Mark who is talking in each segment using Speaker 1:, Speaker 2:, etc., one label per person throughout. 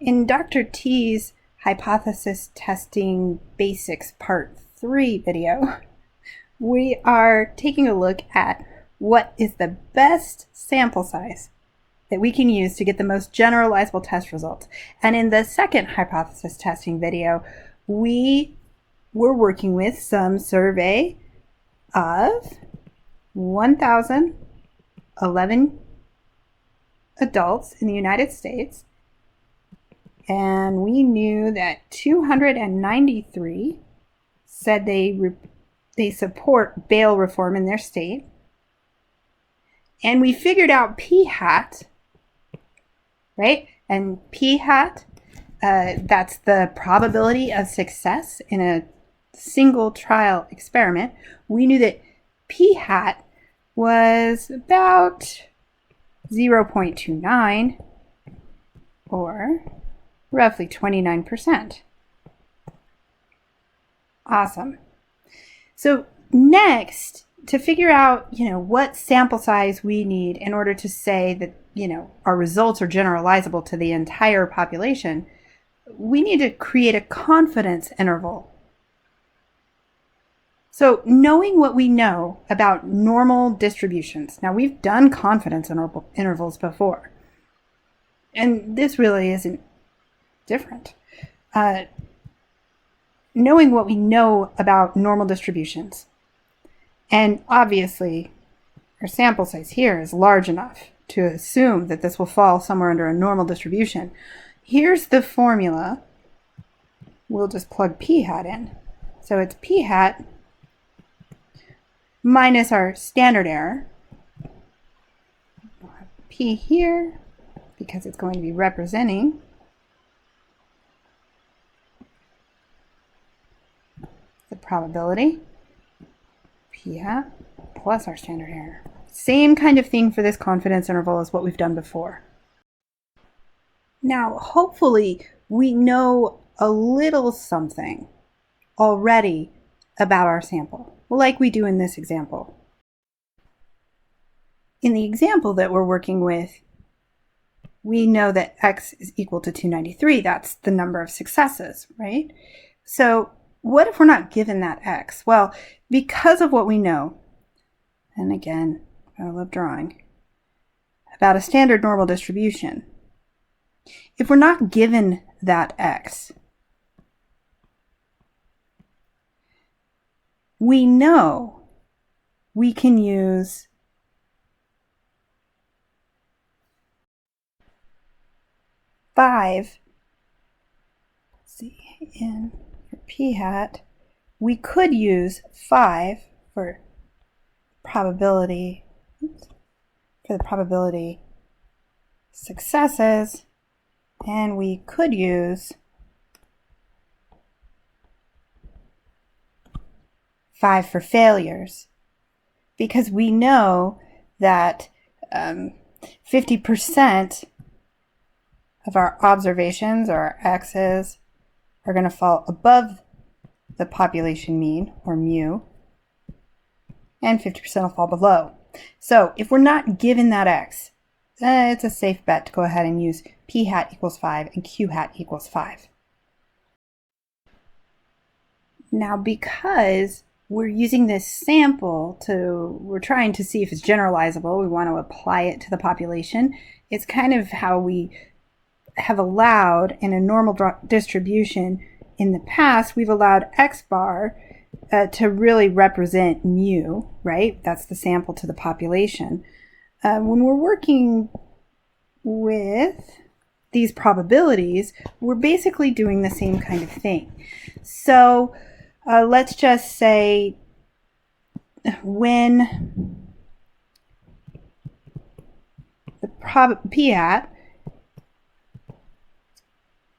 Speaker 1: In Dr. T's Hypothesis Testing Basics Part 3 video, we are taking a look at what is the best sample size that we can use to get the most generalizable test results. And in the second hypothesis testing video, we were working with some survey of 1,011 adults in the United States, and we knew that 293 said they support bail reform in their state, and we figured out p-hat, right? And p-hat, that's the probability of success in a single trial experiment. We knew that p-hat was about 0.29, or roughly 29%. Awesome. So next, to figure out, what sample size we need in order to say that, our results are generalizable to the entire population, we need to create a confidence interval. So knowing what we know about normal distributions, now we've done confidence intervals before, and this really isn't different. Knowing what we know about normal distributions, and obviously our sample size here is large enough to assume that this will fall somewhere under a normal distribution. Here's the formula. We'll just plug p-hat in. So it's p-hat minus our standard error. We'll have p here because it's going to be representing the probability, p-hat plus our standard error. Same kind of thing for this confidence interval as what we've done before. Now, hopefully, we know a little something already about our sample, like we do in this example. In the example that we're working with, we know that x is equal to 293. That's the number of successes, right? So what if we're not given that x? Well, because of what we know, and again, I love drawing, about a standard normal distribution, if we're not given that x, we know we can use five, in for p-hat, we could use 5 for probability, for the probability successes, and we could use 5 for failures, because we know that 50% of our observations, or our x's, are going to fall above the population mean, or mu, and 50% will fall below. So if we're not given that x, it's a safe bet to go ahead and use p-hat equals 5 and q-hat equals 5. Now, because we're using this sample we're trying to see if it's generalizable, we want to apply it to the population, it's kind of how we have allowed in a normal distribution in the past, we've allowed x bar to really represent mu, right? That's the sample to the population. When we're working with these probabilities, we're basically doing the same kind of thing. So let's just say when the p-hat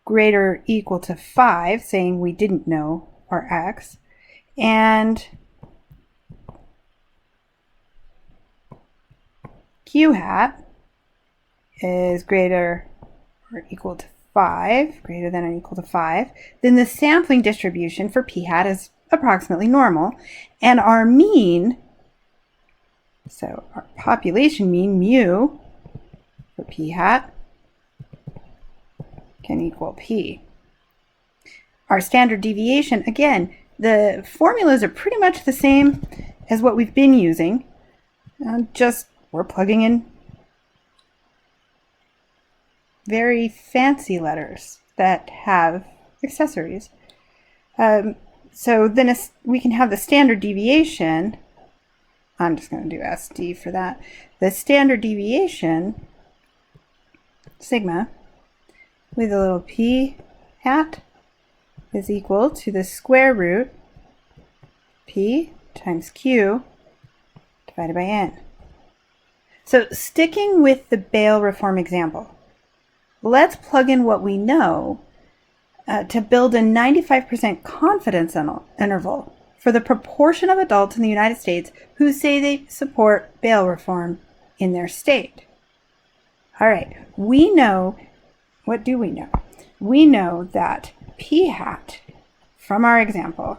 Speaker 1: greater or equal to 5, saying we didn't know our x, and q-hat is greater or equal to 5, greater than or equal to 5, then the sampling distribution for p-hat is approximately normal, and our mean, so our population mean, mu, for p-hat, can equal p. Our standard deviation, again, the formulas are pretty much the same as what we've been using, just we're plugging in very fancy letters that have accessories. So then we can have the standard deviation. I'm just going to do SD for that. The standard deviation, sigma, with a little p hat, is equal to the square root p times q divided by n. So sticking with the bail reform example, let's plug in what we know to build a 95% confidence interval for the proportion of adults in the United States who say they support bail reform in their state. All right, we know, what do we know? We know that p hat from our example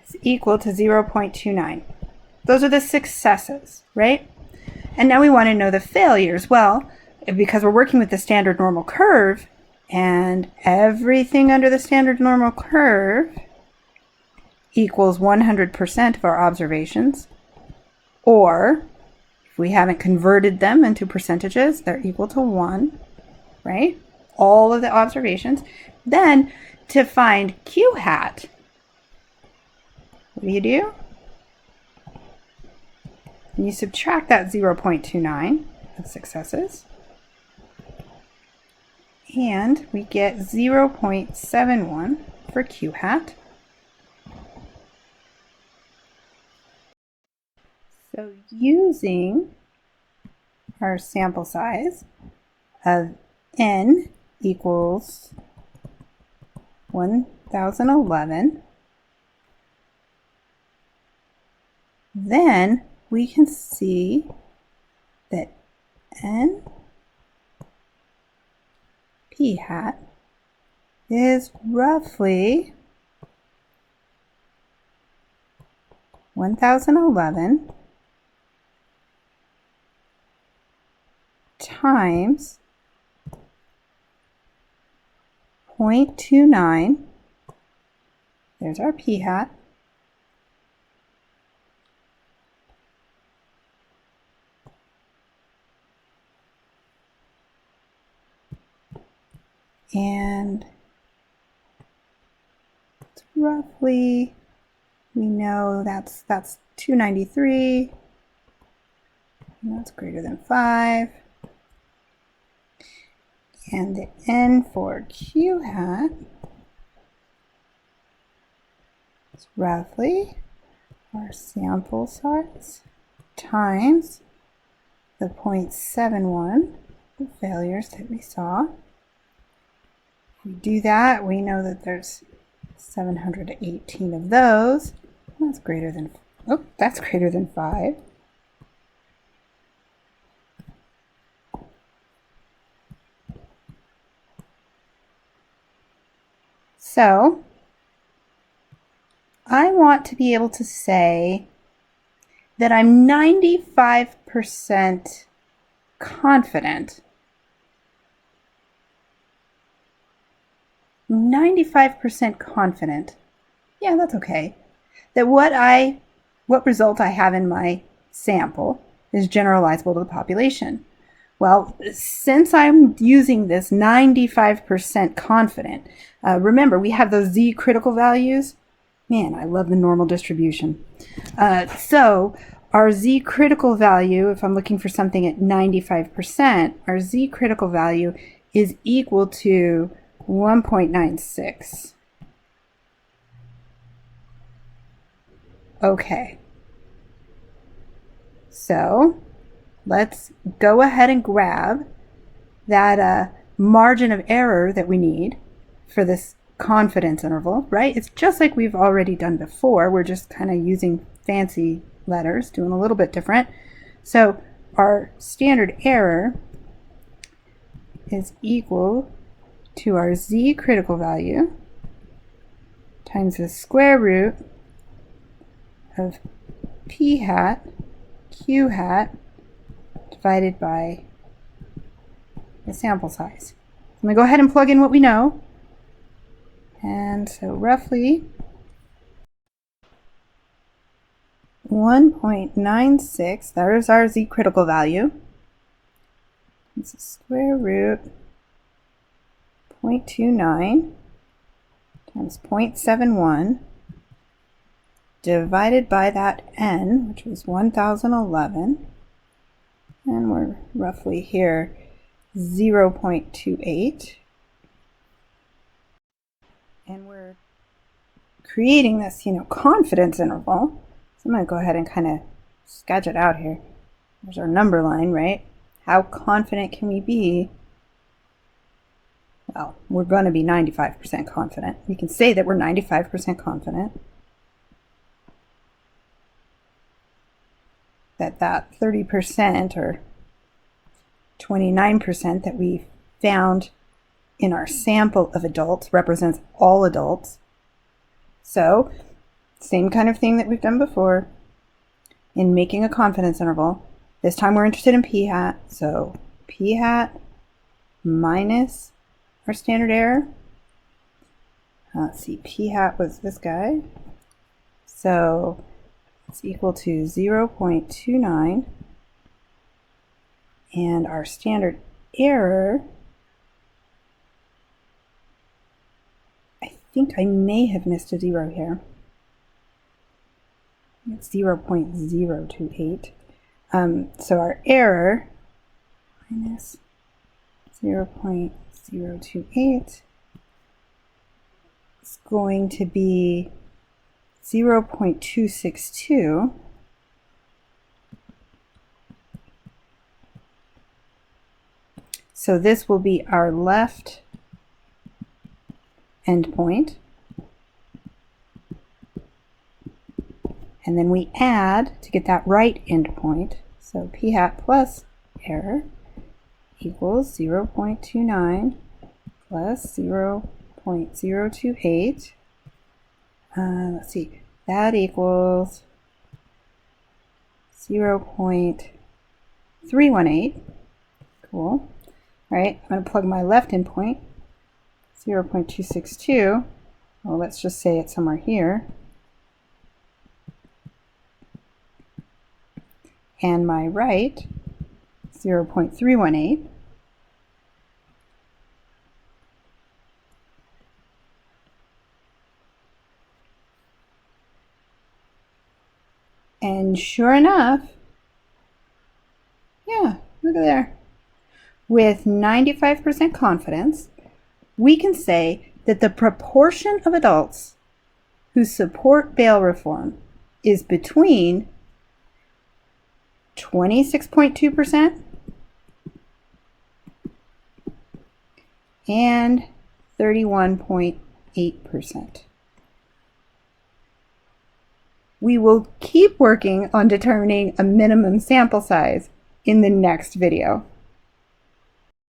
Speaker 1: is equal to 0.29. Those are the successes, right? And now we want to know the failures. Well, because we're working with the standard normal curve, and everything under the standard normal curve equals 100% of our observations, or if we haven't converted them into percentages, they're equal to 1, right? All of the observations. Then to find q hat, what do? And you subtract that 0.29 of successes, and we get 0.71 for q hat. So using our sample size of n equals 1011, then we can see that n p hat is roughly 1011 times 0.29, there's our p hat, and it's roughly, we know that's 293, and that's greater than 5. And the n for q hat is roughly our sample size times the 0.71, the failures that we saw. If we do that, we know that there's 718 of those. That's greater than 5. So I want to be able to say that I'm 95% confident. 95% confident. Yeah, that's okay. That what result I have in my sample is generalizable to the population. Well, since I'm using this 95% confident, remember we have those z critical values. Man, I love the normal distribution. So our z critical value, if I'm looking for something at 95%, our z critical value is equal to 1.96. Okay. So let's go ahead and grab that margin of error that we need for this confidence interval, right? It's just like we've already done before. We're just kind of using fancy letters, doing a little bit different. So our standard error is equal to our z critical value times the square root of p hat q hat divided by the sample size. I'm going to go ahead and plug in what we know. And so roughly 1.96, that is our Z critical value. It's a square root 0.29 times 0.71 divided by that n, which was 1011, and we're roughly here 0.28, and we're creating this, confidence interval. So I'm going to go ahead and kind of sketch it out here. There's our number line, right? How confident can we be? Well, we're going to be 95% confident. We can say that we're 95% confident that 30% or 29% that we found in our sample of adults represents all adults. So, same kind of thing that we've done before in making a confidence interval. This time we're interested in p hat, so p hat minus our standard error. Let's see, p hat was this guy. So it's equal to 0.29. And our standard error, I think I may have missed a 0 here. It's 0.028. So our error minus 0.028 is going to be 0.262. So this will be our left endpoint. And then we add to get that right endpoint. So p hat plus error equals 0.29 plus 0.028. Let's see, that equals 0.318. Cool. All right, I'm going to plug my left endpoint, 0.262. Well, let's just say it's somewhere here. And my right, 0.318. And sure enough, yeah, look at there. With 95% confidence, we can say that the proportion of adults who support bail reform is between 26.2% and 31.8%. We will keep working on determining a minimum sample size in the next video.